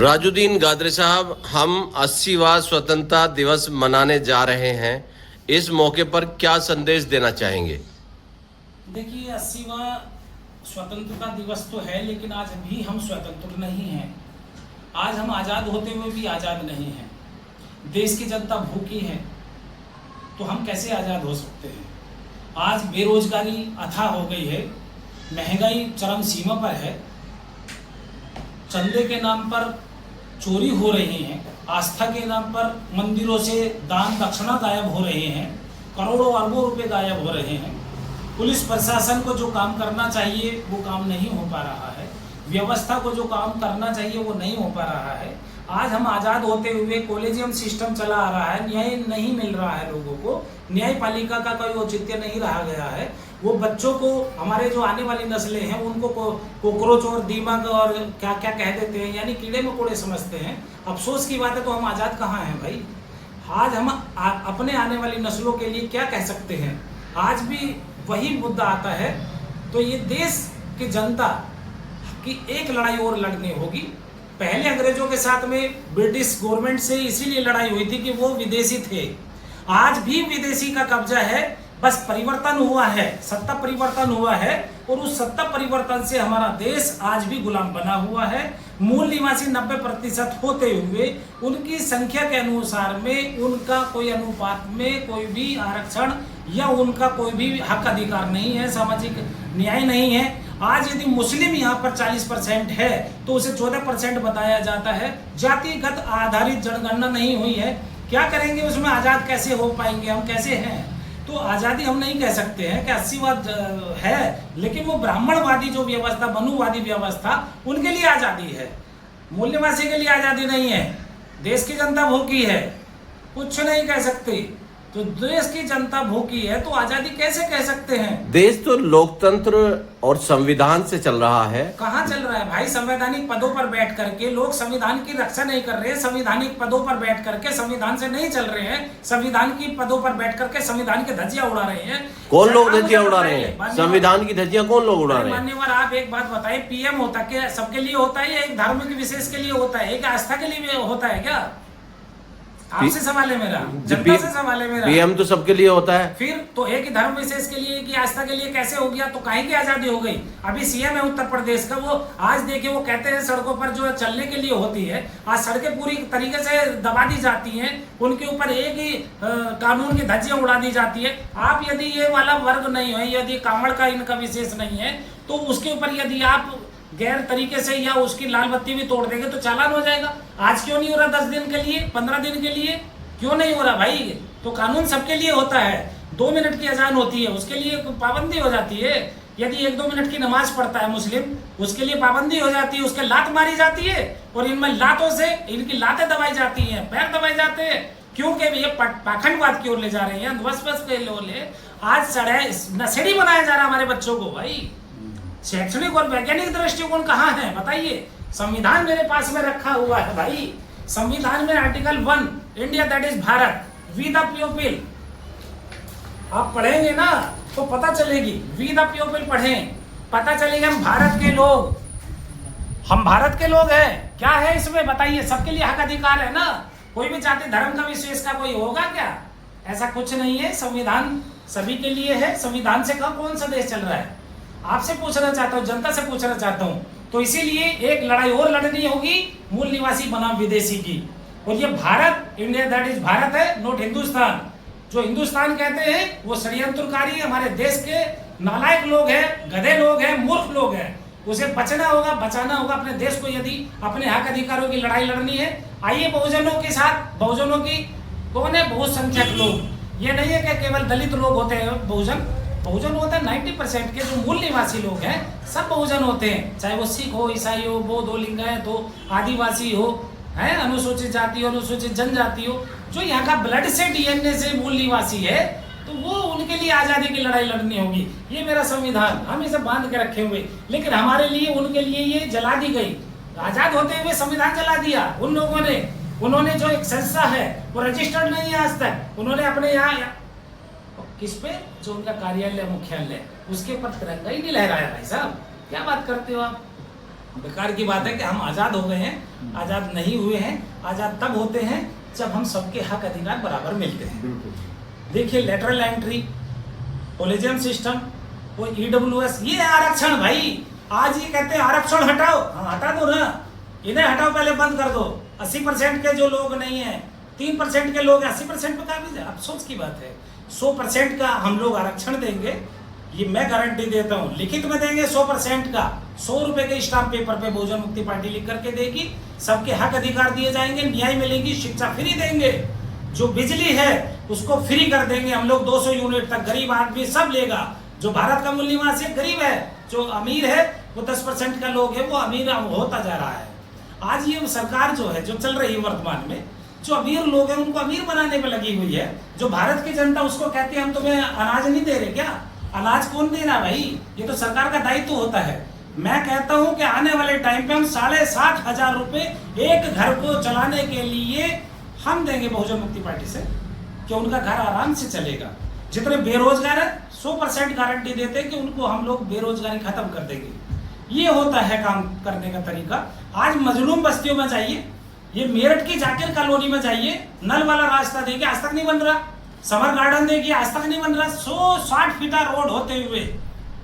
राजुद्दीन गादरी साहब, हम 80वां स्वतंत्रता दिवस मनाने जा रहे हैं। इस मौके पर क्या संदेश देना चाहेंगे? देखिए, 80वां स्वतंत्रता दिवस तो है, लेकिन आज भी हम स्वतंत्र नहीं हैं। आज हम आज़ाद होते हुए भी आज़ाद नहीं हैं। देश की जनता भूखी है, तो हम कैसे आज़ाद हो सकते हैं? आज बेरोजगारी अथाह हो गई है, महंगाई चरम सीमा पर है, चंदे के नाम पर चोरी हो रही है, आस्था के नाम पर मंदिरों से दान दक्षिणा गायब हो रहे हैं, करोड़ों अरबों रुपए गायब हो रहे हैं। पुलिस प्रशासन को जो काम करना चाहिए वो काम नहीं हो पा रहा है, व्यवस्था को जो काम करना चाहिए वो नहीं हो पा रहा है। आज हम आज़ाद होते हुए कॉलेजियम सिस्टम चला आ रहा है, न्याय नहीं मिल रहा है लोगों को, न्यायपालिका का कोई औचित्य नहीं रहा गया है। वो बच्चों को, हमारे जो आने वाली नस्लें हैं उनको कोकरोच और दीमक और क्या क्या कह देते हैं, यानी कीड़े मकोड़े समझते हैं। अफसोस की बात है, तो हम आज़ाद कहाँ हैं भाई? आज हम अपने आने वाली नस्लों के लिए क्या कह सकते हैं? आज भी वही मुद्दा आता है। तो ये देश की जनता की एक लड़ाई और लड़नी होगी। पहले अंग्रेजों के साथ में ब्रिटिश गवर्नमेंट से इसीलिए लड़ाई हुई थी कि वो विदेशी थे। आज भी विदेशी का कब्जा है, बस परिवर्तन हुआ है, सत्ता परिवर्तन हुआ है, और उस सत्ता परिवर्तन से हमारा देश आज भी गुलाम बना हुआ है। मूल निवासी 90% होते हुए उनकी संख्या के अनुसार में उनका कोई अनुपात में कोई भी आरक्षण या उनका कोई भी हक अधिकार नहीं है, सामाजिक न्याय नहीं है। आज यदि मुस्लिम यहाँ पर 40% है तो उसे 14% बताया जाता है। जातिगत आधारित जनगणना नहीं हुई है, क्या करेंगे उसमें? आज़ाद कैसे हो पाएंगे? हम कैसे हैं? तो आज़ादी हम नहीं कह सकते हैं कि 80वां है, लेकिन वो ब्राह्मणवादी जो व्यवस्था, मनुवादी व्यवस्था, उनके लिए आज़ादी है, मूल्यवासी के लिए आज़ादी नहीं है। देश की जनता भूखी है, कुछ नहीं कह सकते। तो देश की जनता भूखी है तो आज़ादी कैसे कह सकते हैं? देश तो लोकतंत्र और संविधान से चल रहा है। कहाँ चल रहा है भाई? संवैधानिक पदों पर बैठ करके लोग संविधान की रक्षा नहीं कर रहे, संवैधानिक पदों पर बैठ करके संविधान से नहीं चल रहे हैं, संविधान की पदों पर बैठ करके संविधान की धज्जियां उड़ा रहे हैं। कौन लोग धज्जियां उड़ा रहे हैं? संविधान की धज्जियां कौन लोग उड़ा रहे हैं? मान्यवर, आप एक बात बताइए, पीएम होता क्या सबके लिए होता है या एक धार्मिक विशेष के लिए होता है, एक आस्था के लिए होता है क्या? आपसे सवाल है मेरा, जनता से सवाल है मेरा। पीएम तो सबके लिए होता है। फिर तो एक ही धर्म विशेष के लिए, एक ही आस्था के लिए कैसे हो गया? तो काहे की आजादी हो गई? अभी सीएम है उत्तर प्रदेश का, वो आज देखिए वो कहते हैं सड़कों पर जो चलने के लिए होती है, आज सड़कें पूरी तरीके से दबा दी जाती हैं, उनके ऊपर एक ही कानून की धज्जियां उड़ा दी जाती है। आप यदि ये वाला वर्ग नहीं है, यदि कांवड़ का इनका विशेष नहीं है, तो उसके ऊपर यदि आप गैर तरीके से या उसकी लाल बत्ती भी तोड़ देंगे तो चालान हो जाएगा। आज क्यों नहीं हो रहा? 10 दिन के लिए, 15 दिन के लिए क्यों नहीं हो रहा भाई? तो कानून सबके लिए होता है। 2 मिनट की अजान होती है, उसके लिए पाबंदी हो जाती है। यदि 1-2 मिनट की नमाज पढ़ता है मुस्लिम, उसके लिए पाबंदी हो जाती है, उसके लात मारी जाती है, और इनमें लातों से इनकी लातें दबाई जाती हैं, पैर दबाए जाते हैं। क्योंकि ये पाखंडवाद की ओर ले जा रहे हैं, अंधविश्वास के ओर। आज नशेड़ी बनाया जा रहा है हमारे बच्चों को भाई। शैक्षणिक और वैज्ञानिक दृष्टिकोण कहाँ है बताइए? संविधान मेरे पास में रखा हुआ है भाई। संविधान में article 1, India that is Bharat, we the people. आप पढ़ेंगे ना तो पता चलेगी, वी द पीपल पढ़ें, पता चलेगा हम भारत के लोग, हम भारत के लोग हैं। क्या है इसमें बताइए? सबके लिए हक अधिकार है ना? कोई भी जाति धर्म का विशेष का कोई होगा क्या? ऐसा कुछ नहीं है। संविधान सभी के लिए है। संविधान से कौन सा देश चल रहा है? आपसे पूछना चाहता हूँ, जनता से पूछना चाहता हूँ। तो इसीलिए एक लड़ाई और लड़नी होगी मूल निवासी बनाम विदेशी की। और ये Bharat, India that is Bharat है, नॉट हिंदुस्तान। जो हिंदुस्तान कहते हैं वो षड्यंत्रकारी हमारे देश के नालायक लोग हैं, गधे लोग हैं, मूर्ख लोग हैं। उसे बचना होगा, बचाना होगा अपने देश को। यदि अपने हक अधिकारों की लड़ाई लड़नी है, आइए बहुजनों के साथ। बहुजनों की कौन है? बहुसंख्यक लोग। ये नहीं है कि केवल दलित लोग होते हैं बहुजन। बहुजन होता है 90% के जो मूल निवासी लोग हैं, सब बहुजन होते हैं। चाहे वो सिख हो, ईसाई हो, बौद्ध हो, लिंगायत हो, आदिवासी हो, है अनुसूचित जाति हो, अनुसूचित जनजाति हो, जो यहाँ का ब्लड से, डीएनए से मूल निवासी है, तो वो उनके लिए आज़ादी की लड़ाई लड़नी होगी। ये मेरा संविधान, हम इसे बांध के रखे हुए, लेकिन हमारे लिए, उनके लिए ये जला दी गई। आजाद होते हुए संविधान जला दिया उन लोगों ने। उन्होंने जो एक संस्था है वो रजिस्टर्ड नहीं है आज तक। उन्होंने अपने यहाँ किस पे, जो उनका कार्यालय मुख्यालय, उसके ऊपर तिरंगा ही नहीं लहराया। भाई साहब क्या बात करते हो आप? बेकार की बात है कि हम आज़ाद हो गए हैं, आज़ाद नहीं हुए हैं। आज़ाद तब होते हैं जब हम सबके हक अधिकार बराबर मिलते हैं। देखिए लेटरल एंट्री, कॉलेजियम सिस्टम, वो EWS, ये है आरक्षण भाई। आज ये कहते हैं आरक्षण हटाओ, हाँ हटा दो ना, इन्हें हटाओ, पहले बंद कर दो। 80% के जो लोग नहीं है, 3% के लोग 80% पे काबिज है। अफसोस की बात है। 100% का हम लोग आरक्षण देंगे, ये मैं गारंटी देता हूँ, लिखित में देंगे 100% का। 100 रुपए के स्टाम्प पेपर पे बहुजन मुक्ति पार्टी लिख करके देगी, सबके हक अधिकार दिए जाएंगे, न्याय मिलेगी, शिक्षा फ्री देंगे, जो बिजली है उसको फ्री कर देंगे हम लोग 200 यूनिट तक, गरीब आदमी सब लेगा। जो भारत का मूल निवासी गरीब है, जो अमीर है वो 10% का लोग है, वो अमीर होता जा रहा है। आज ये सरकार जो है, जो चल रही है वर्तमान में, जो अमीर लोग हैं उनको अमीर बनाने में लगी हुई है। जो भारत की जनता उसको कहती है हम तुम्हें अनाज नहीं दे रहे क्या? अनाज कौन दे रहा भाई? ये तो सरकार का दायित्व होता है। मैं कहता हूं कि आने वाले टाइम पे हम 7,500 रुपए एक घर को चलाने के लिए हम देंगे बहुजन मुक्ति पार्टी से, कि उनका घर आराम से चलेगा। जितने बेरोजगार है 100% गारंटी देते हैं कि उनको हम लोग बेरोजगारी खत्म कर देंगे। ये होता है काम करने का तरीका। आज मजलूम बस्तियों में जाइए, ये मेरठ की जाकिर कॉलोनी में जाइए, नल वाला रास्ता देखिए, आज तक नहीं बन रहा। समर गार्डन देखिए, आज तक नहीं बन रहा। 160 फीटा रोड होते हुए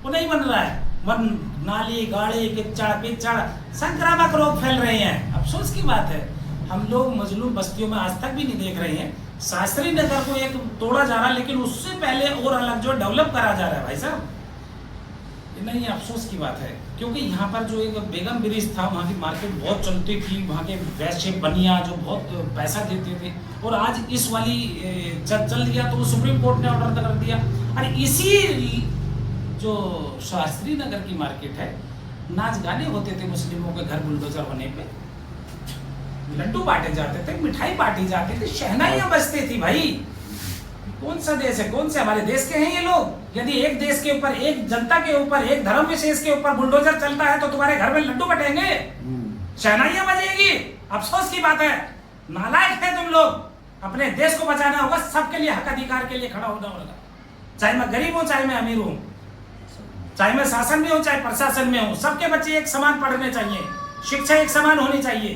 वो नहीं बन रहा है। नाली, गाड़ी, किचड़ पिचड़, संक्रामक रोग फैल रहे हैं। अफसोस की बात है, हम लोग मजलूम बस्तियों में आज तक भी नहीं देख रहे हैं। शास्त्री नगर को एक तोड़ा जा रहा है, लेकिन उससे पहले और अलग जो डेवलप करा जा रहा है भाई साहब, ये नहीं, अफसोस की बात है। क्योंकि यहाँ पर जो एक बेगम ब्रिज था, वहाँ की मार्केट बहुत चलती थी, वहाँ के वैश्य बनिया जो बहुत पैसा देते थे, और आज इस वाली चल दिया तो सुप्रीम कोर्ट ने ऑर्डर कर दिया। अरे इसी जो शास्त्री नगर की मार्केट है, नाच गाने होते थे मुस्लिमों के घर बुलडोजर होने पे, लड्डू बांटे जाते थे, मिठाई बांटी जाती थी, शहनाइयां बजती थी भाई। कौन सा देश है? कौन से हमारे देश के हैं ये लोग? यदि एक देश के ऊपर, एक जनता के ऊपर, एक धर्म विशेष के ऊपर बुलडोजर चलता है तो तुम्हारे घर में लड्डू बटेंगे, शहनाइयां बजेगी? अफसोस की बात है, नालायक है तुम लोग। अपने देश को बचाना होगा, सबके लिए हक अधिकार के लिए खड़ा होना होगा। चाहे मैं गरीब हूं, चाहे मैं अमीर हूं, चाहे मैं शासन में हूं, चाहे प्रशासन में हूं, सबके बच्चे एक समान पढ़ने चाहिए, शिक्षा एक समान होनी चाहिए।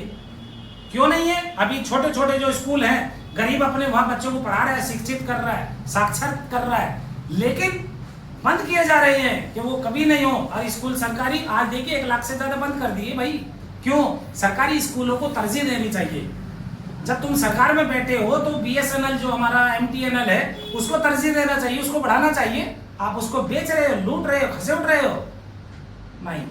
क्यों नहीं है? अभी छोटे छोटे जो स्कूल हैं, गरीब अपने वहां बच्चों को पढ़ा रहा है, शिक्षित कर रहा है, साक्षर कर रहा है, लेकिन बंद किए जा रहे हैं कि वो कभी नहीं हो। और स्कूल सरकारी, आज देखिए 1 लाख से ज्यादा बंद कर दिए भाई। क्यों? सरकारी स्कूलों को तरजीह देनी चाहिए। जब तुम सरकार में बैठे हो तो BSNL जो हमारा MTNL है उसको तरजीह देना चाहिए, उसको बढ़ाना चाहिए। आप उसको बेच रहे हो, लूट रहे हो, खसेड़ रहे हो। नहीं,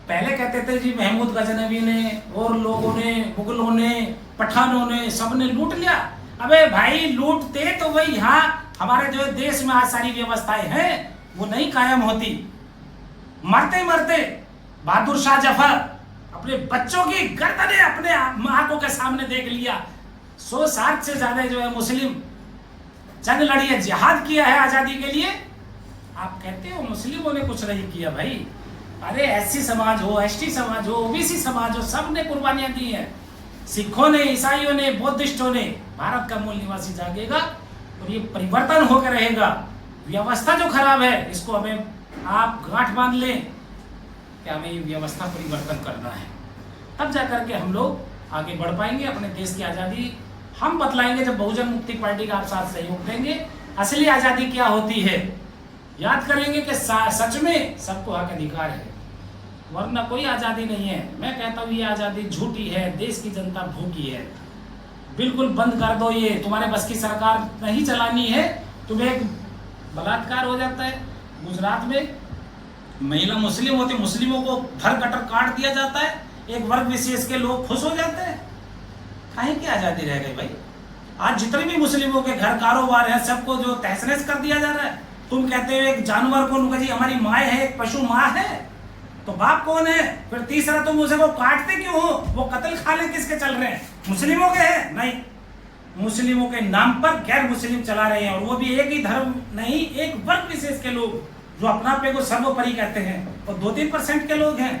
पहले कहते थे जी महमूद गजनवी ने और लोगों ने, मुगलों ने, पठानों ने, सबने लूट लिया। अबे भाई लूटते तो वही यहाँ हमारे जो देश में आज सारी व्यवस्थाएं हैं वो नहीं कायम होती। मरते मरते बहादुर शाह जफर अपने बच्चों की गर्दनें अपने आंखों के सामने देख लिया। 160 से ज्यादा जो है मुस्लिम जंग लड़ी है, जिहाद किया है आजादी के लिए। आप कहते हो मुस्लिमों ने कुछ नहीं किया भाई। अरे SC समाज हो, ST समाज हो, OBC समाज हो, सब ने कुर्बानियां दी हैं। सिखों ने, ईसाइयों ने, बौद्धिस्टों ने। भारत का मूल निवासी जागेगा और ये परिवर्तन होकर रहेगा। व्यवस्था जो खराब है इसको हमें आप गांठ बांध लें कि हमें ये व्यवस्था परिवर्तन करना है, तब जाकर के हम लोग आगे बढ़ पाएंगे। अपने देश की आज़ादी हम बतलाएंगे जब बहुजन मुक्ति पार्टी का आप साथ सहयोग देंगे। असली आज़ादी क्या होती है याद करेंगे कि सच में सबको हक अधिकार है, वरना कोई आज़ादी नहीं है। मैं कहता हूँ ये आज़ादी झूठी है, देश की जनता भूखी है। बिल्कुल बंद कर दो ये, तुम्हारे बस की सरकार नहीं चलानी है। तुम्हें एक बलात्कार हो जाता है गुजरात में, महिला मुस्लिम होती, मुस्लिमों को धर कटर काट दिया जाता है, एक वर्ग विशेष के लोग खुश हो जाते हैं। काहे की आज़ादी रह गई भाई? आज जितने भी मुस्लिमों के घर कारोबार है सबको जो तहस नहस कर दिया जा रहा है। तुम कहते हो एक जानवर को नुका जी हमारी माँ है, एक पशु माँ है, तो बाप कौन है? फिर तीसरा तुम उसे वो काटते क्यों हो? वो कत्ल खाने किसके चल रहे हैं? मुस्लिमों के हैं? नहीं, मुस्लिमों के नाम पर गैर मुस्लिम चला रहे हैं, और वो भी एक ही धर्म नहीं, एक वर्ग विशेष के लोग जो अपना पे को सर्वोपरि कहते हैं, और 2-3% के लोग हैं।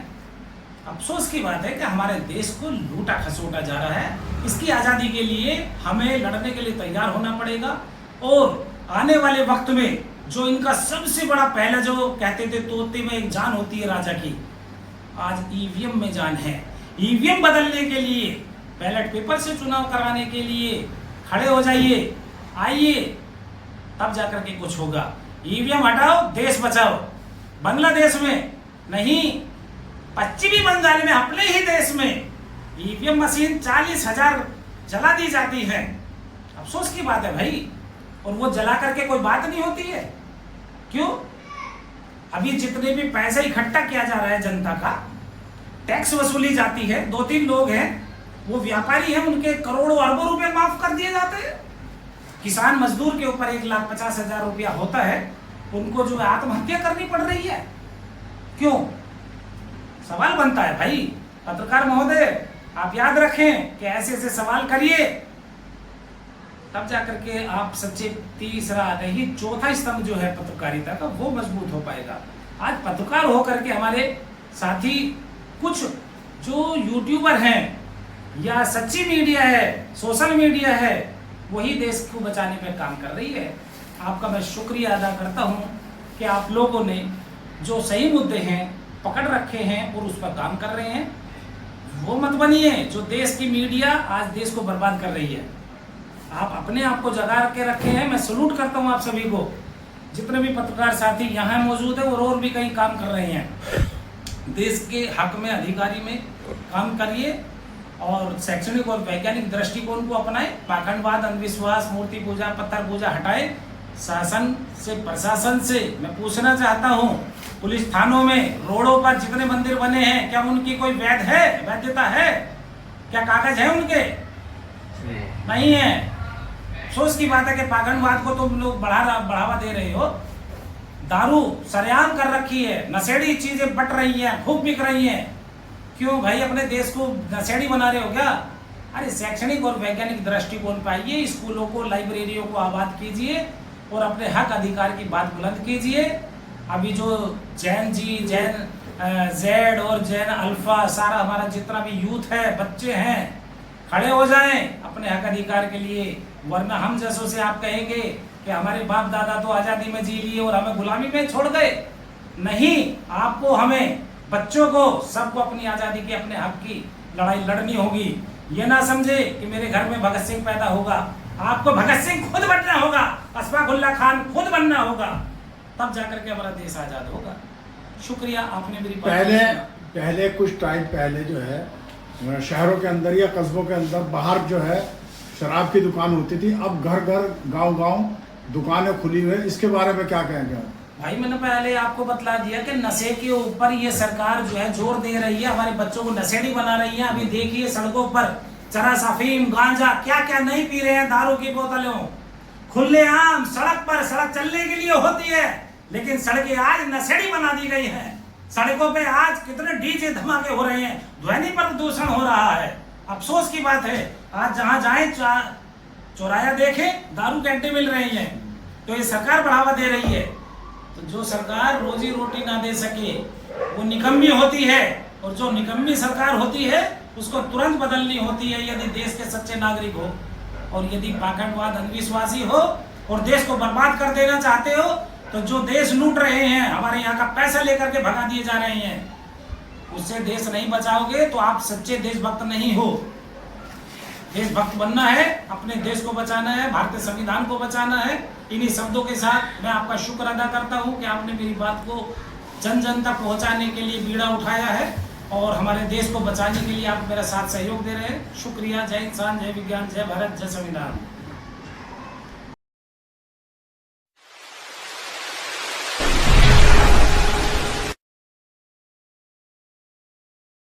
अफसोस की बात है कि हमारे देश को लूटा खसोटा जा रहा है। इसकी आज़ादी के लिए हमें लड़ने के लिए तैयार होना पड़ेगा। और आने वाले वक्त में जो इनका सबसे बड़ा, पहला जो कहते थे तोते में एक जान होती है राजा की, आज ईवीएम में जान है। ईवीएम बदलने के लिए, बैलेट पेपर से चुनाव कराने के लिए खड़े हो जाइए, आइए, तब जाकर के कुछ होगा। ईवीएम हटाओ, देश बचाओ। बांग्लादेश में नहीं, पश्चिमी बंगाल में, अपने ही देश में ईवीएम मशीन 40,000 जला दी जाती है। अफसोस की बात है भाई। और वो जला करके कोई बात नहीं होती है। क्यों? अभी जितने भी पैसे इकट्ठा किया जा रहा है जनता का, टैक्स वसूली जाती है, 2-3 लोग हैं, वो व्यापारी हैं, उनके करोड़ों अरबों रुपए माफ कर दिए जाते हैं। किसान मजदूर के ऊपर 1,50,000 रुपया होता है, उनको जो है आत्महत्या करनी पड़ रही है। क्यों? सवाल बनता है भाई। पत्रकार महोदय, आप याद रखें कि ऐसे ऐसे सवाल करिए, तब जाकर के आप सच्चे तीसरा नहीं, चौथा स्तंभ जो है पत्रकारिता का, वो मजबूत हो पाएगा। आज पत्रकार होकर के हमारे साथी कुछ जो यूट्यूबर हैं या सच्ची मीडिया है, सोशल मीडिया है, वही देश को बचाने पे काम कर रही है। आपका मैं शुक्रिया अदा करता हूं कि आप लोगों ने जो सही मुद्दे हैं पकड़ रखे हैं और उस पर काम कर रहे हैं। वो मत बनिए जो देश की मीडिया आज देश को बर्बाद कर रही है। आप अपने आप को जगा के रखे हैं। मैं सलूट करता हूं आप सभी को। जितने भी पत्रकार साथी यहाँ मौजूद है और भी कहीं काम कर रहे हैं, देश के हक में, अधिकारी में काम करिए और शैक्षणिक और वैज्ञानिक दृष्टिकोण को अपनाएं। पाखंडवाद, अंधविश्वास, मूर्ति पूजा, पत्थर पूजा हटाएं। शासन से, प्रशासन से मैं पूछना चाहता हूं, पुलिस थानों में, रोडों पर जितने मंदिर बने हैं, क्या उनकी कोई वैधता है? क्या कागज है उनके? नहीं है। अफसोस की बात है कि पाखंडवाद को तुम लोग बढ़ावा दे रहे हो। दारू सरेआम कर रखी है, नशेड़ी चीजें बट रही हैं, खूब बिक रही हैं। क्यों भाई? अपने देश को नशेड़ी बना रहे हो क्या? अरे शैक्षणिक और वैज्ञानिक दृष्टिकोण पाइए, स्कूलों को, लाइब्रेरियों को आबाद कीजिए और अपने हक अधिकार की बात बुलंद कीजिए। अभी जो जैन जेड और जैन अल्फा, सारा हमारा जितना भी यूथ है, बच्चे हैं, खड़े हो जाएं अपने हक अधिकार के लिए। वरना हम जैसों से आप कहेंगे कि हमारे बाप दादा तो आजादी में जी लिए और हमें गुलामी में छोड़ गए। नहीं, आपको, हमें, बच्चों को, सबको अपनी आजादी की, अपने हक की लड़ाई लड़नी होगी। ये ना समझे कि मेरे घर में भगत सिंह पैदा होगा। आपको भगत सिंह खुद बनना होगा, अशफाकुल्लाह खान खुद बनना होगा, तब जाकर के हमारा देश आजाद होगा। शुक्रिया, आपने मेरी पहले कुछ टाइम पहले जो है शहरों के अंदर या कस्बों के अंदर बाहर जो है शराब की दुकान होती थी। अब घर घर, गांव-गांव दुकानें खुली हुई है। इसके बारे में क्या कहेंगे भाई? मैंने पहले आपको बतला दिया कि नशे के ऊपर ये सरकार जो है जोर दे रही है, हमारे बच्चों को नशेड़ी बना रही है। अभी देखिए सड़कों पर चरस, अफीम, गांजा, क्या क्या नहीं पी रहे हैं, दारू की बोतलों खुलेआम सड़क पर। सड़क चलने के लिए होती है, लेकिन सड़कें आज नशेड़ी बना दी गई हैं। सड़कों पे आज कितने डीजे धमाके हो रहे हैं, ध्वनि प्रदूषण हो रहा है। अफसोस की बात है, आज जहां जाए चौराया देखें, दारू कैंटे मिल रही हैं। तो ये सरकार बढ़ावा दे रही है। तो जो सरकार रोजी रोटी ना दे सके वो निकम्मी होती है, और जो निकम्मी सरकार होती है उसको तुरंत बदलनी होती है यदि देश के सच्चे नागरिक हो। और यदि पाखंडवाद, अंधविश्वासी हो और देश को बर्बाद कर देना चाहते हो, तो जो देश लूट रहे हैं, हमारे यहाँ का पैसा लेकर के भगा दिए जा रहे हैं, उससे देश नहीं बचाओगे तो आप सच्चे देशभक्त नहीं हो। देशभक्त बनना है, अपने देश को बचाना है, भारतीय संविधान को बचाना है। इन्हीं शब्दों के साथ मैं आपका शुक्र अदा करता हूं कि आपने मेरी बात को जन जन तक पहुंचाने के लिए बीड़ा उठाया है और हमारे देश को बचाने के लिए आप मेरा साथ सहयोग दे रहे हैं। शुक्रिया। जय इंसान, जय विज्ञान, जय भारत, जय संविधान।